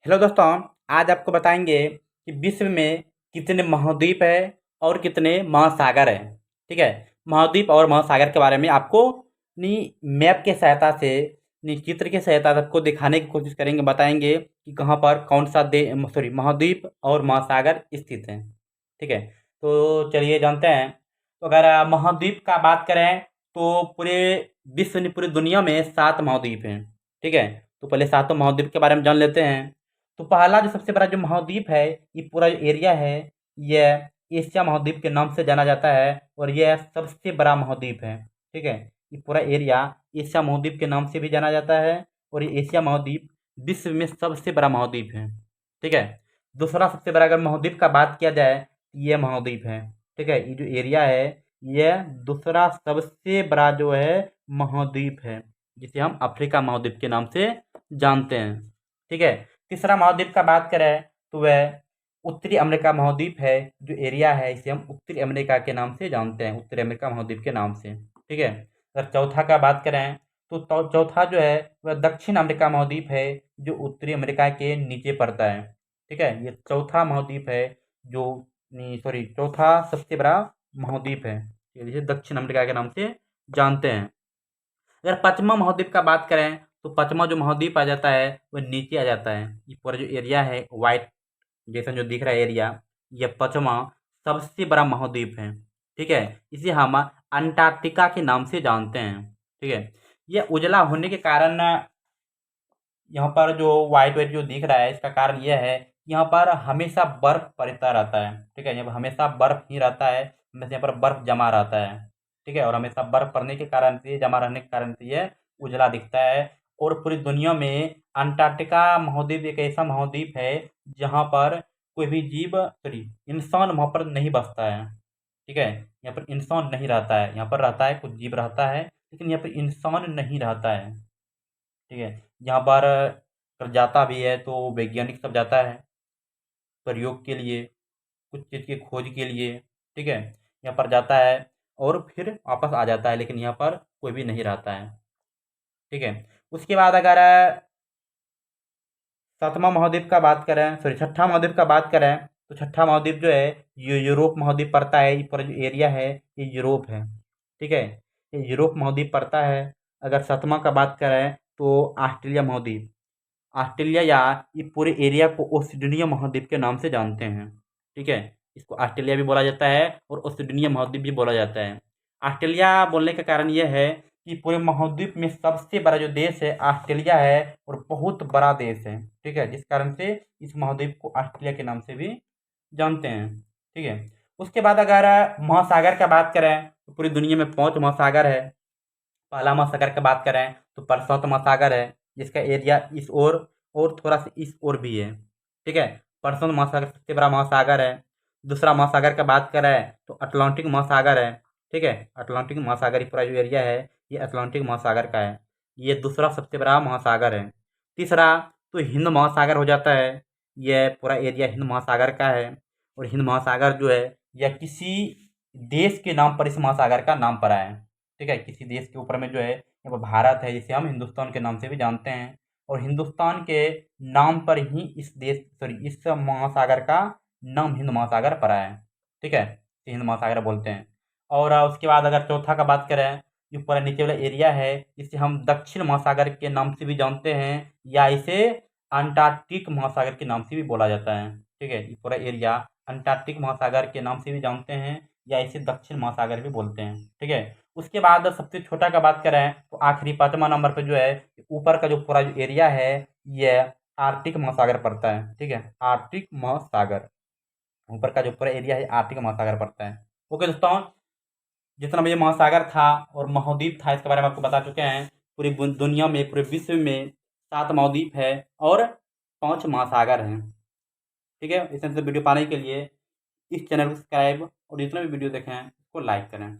Hello दोस्तों। आज आपको बताएंगे कि विश्व में कितने महाद्वीप है और कितने महासागर हैं। ठीक है। महाद्वीप और महासागर के बारे में आपको नी मैप के सहायता से नी चित्र के सहायता से आपको दिखाने की कोशिश करेंगे, बताएंगे कि कहाँ पर कौन सा महाद्वीप और महासागर स्थित हैं। ठीक है। तो चलिए जानते हैं। तो अगर महाद्वीप का बात करें तो पूरे विश्व पूरी दुनिया में 7 महाद्वीप हैं। ठीक है। तो पहले सातों महाद्वीप के बारे में जान लेते हैं। तो पहला जो सबसे बड़ा जो महाद्वीप है, ये पूरा जो एरिया है, यह एशिया महाद्वीप के नाम से जाना जाता है और यह सबसे बड़ा महाद्वीप है। ठीक है। ये पूरा एरिया एशिया महाद्वीप के नाम से भी जाना जाता है और ये एशिया महाद्वीप विश्व में सबसे बड़ा महाद्वीप है। ठीक है। दूसरा सबसे बड़ा अगर महाद्वीप का बात किया जाए, ये महाद्वीप है। ठीक है। ये जो एरिया है, यह दूसरा सबसे बड़ा जो है महाद्वीप है, जिसे हम अफ्रीका महाद्वीप के नाम से जानते हैं। ठीक है। तीसरा महाद्वीप का बात करें तो वह उत्तरी अमेरिका महाद्वीप है। जो एरिया है, इसे हम उत्तरी अमेरिका के नाम से जानते हैं, उत्तरी अमेरिका महाद्वीप के नाम से। ठीक है। अगर चौथा का बात करें तो चौथा जो है वह दक्षिण अमेरिका महाद्वीप है, जो उत्तरी अमेरिका के नीचे पड़ता है। ठीक है। ये चौथा महाद्वीप है, जो चौथा सबसे बड़ा महाद्वीप है, जिसे दक्षिण अमेरिका के नाम से जानते हैं। अगर पश्चिमा महाद्वीप का बात करें तो पश्चिमा जो महाद्वीप आ जाता है वह नीचे आ जाता है। ये पूरा जो एरिया है वाइट जैसा जो दिख रहा है एरिया, यह पश्चिमा सबसे बड़ा महाद्वीप है। ठीक है। इसे हम अंटार्कटिका के नाम से जानते हैं। ठीक है। यह उजला होने के कारण यहाँ पर जो वाइट वाइट जो दिख रहा है, इसका कारण यह है कि यहाँ पर हमेशा बर्फ पड़ता रहता है। ठीक है। यहाँ पर हमेशा बर्फ ही रहता है, हमेशा यहाँ पर बर्फ जमा रहता है। ठीक है। और हमेशा बर्फ पड़ने के कारण से, जमा रहने के कारण से यह उजला दिखता है। और पूरी दुनिया में अंटार्कटिका महाद्वीप एक ऐसा महाद्वीप है जहाँ पर कोई भी जीव इंसान वहाँ पर नहीं बसता है। ठीक है। यहाँ पर इंसान नहीं रहता है, यहाँ पर रहता है कुछ जीव रहता है, लेकिन यहाँ पर इंसान नहीं रहता है। ठीक है। यहाँ पर अगर जाता भी है तो वैज्ञानिक सब जाता है प्रयोग के लिए, कुछ चीज़ की खोज के लिए। ठीक है। यहाँ पर जाता है और फिर वापस आ जाता है, लेकिन यहाँ पर कोई भी नहीं रहता है। ठीक है। उसके बाद अगर सातवां महाद्वीप का बात करें, छठा महाद्वीप का बात करें तो छठा महाद्वीप जो है ये यूरोप महाद्वीप पड़ता है। ये पूरा जो एरिया है ये यूरोप है। ठीक है। ये यूरोप महाद्वीप पड़ता है। अगर सातवां का बात करें तो ऑस्ट्रेलिया महाद्वीप, ऑस्ट्रेलिया या ये पूरे एरिया को ओसिडोनिया महाद्वीप के नाम से जानते हैं। ठीक है। इसको ऑस्ट्रेलिया भी बोला जाता है और ओसिडोनिया महाद्वीप भी बोला जाता है। ऑस्ट्रेलिया बोलने का कारण यह है कि पूरे महाद्वीप में सबसे बड़ा जो देश है ऑस्ट्रेलिया है और बहुत बड़ा देश है। ठीक है। जिस कारण से इस महाद्वीप को ऑस्ट्रेलिया के नाम से भी जानते हैं। ठीक है। उसके बाद अगर महासागर का बात करें तो पूरी दुनिया में 5 महासागर है। पहला महासागर की बात करें तो प्रशांत महासागर है, जिसका एरिया इस ओर और थोड़ा सा इस ओर भी है। ठीक है। प्रशांत महासागर सबसे बड़ा महासागर है। दूसरा महासागर की बात करें तो अटलांटिक महासागर है। ठीक है। अटलांटिक महासागर पूरा जो एरिया है ये अटलांटिक महासागर का है, ये दूसरा सबसे बड़ा महासागर है। तीसरा तो हिंद महासागर हो जाता है, यह पूरा एरिया हिंद महासागर का है। और हिंद महासागर जो है यह किसी देश के नाम पर इस महासागर का नाम पड़ा है। ठीक है। किसी देश के ऊपर में जो है यहाँ पर भारत है, जिसे हम हिंदुस्तान के नाम से भी जानते हैं। और हिंदुस्तान के नाम पर ही इस महासागर का नाम हिंद महासागर पड़ा है। ठीक है। इसे हिंद महासागर बोलते हैं। और उसके बाद अगर चौथा का बात करें, जो पूरा नीचे वाला एरिया है इसे हम दक्षिण महासागर के नाम से भी जानते हैं, या इसे अंटार्कटिक महासागर के नाम से भी बोला जाता है। ठीक है। ये पूरा एरिया अंटार्कटिक महासागर के नाम से भी जानते हैं, या इसे दक्षिण महासागर भी बोलते हैं। ठीक है। उसके बाद सबसे छोटा का बात करें तो आखिरी 5वां नंबर पर जो है ऊपर का जो पूरा जो एरिया है यह आर्कटिक महासागर पड़ता है। ठीक है। आर्कटिक महासागर ऊपर का जो पूरा एरिया है आर्कटिक महासागर पड़ता है। ओके दोस्तों, जितना भी ये महासागर था और महाद्वीप था इसके बारे में आपको बता चुके हैं। पूरी दुनिया में, पूरे विश्व में 7 महाद्वीप है और 5 महासागर हैं। ठीक है। इस तरह से वीडियो पाने के लिए इस चैनल को सब्सक्राइब और जितना भी वीडियो देखें उसको लाइक करें।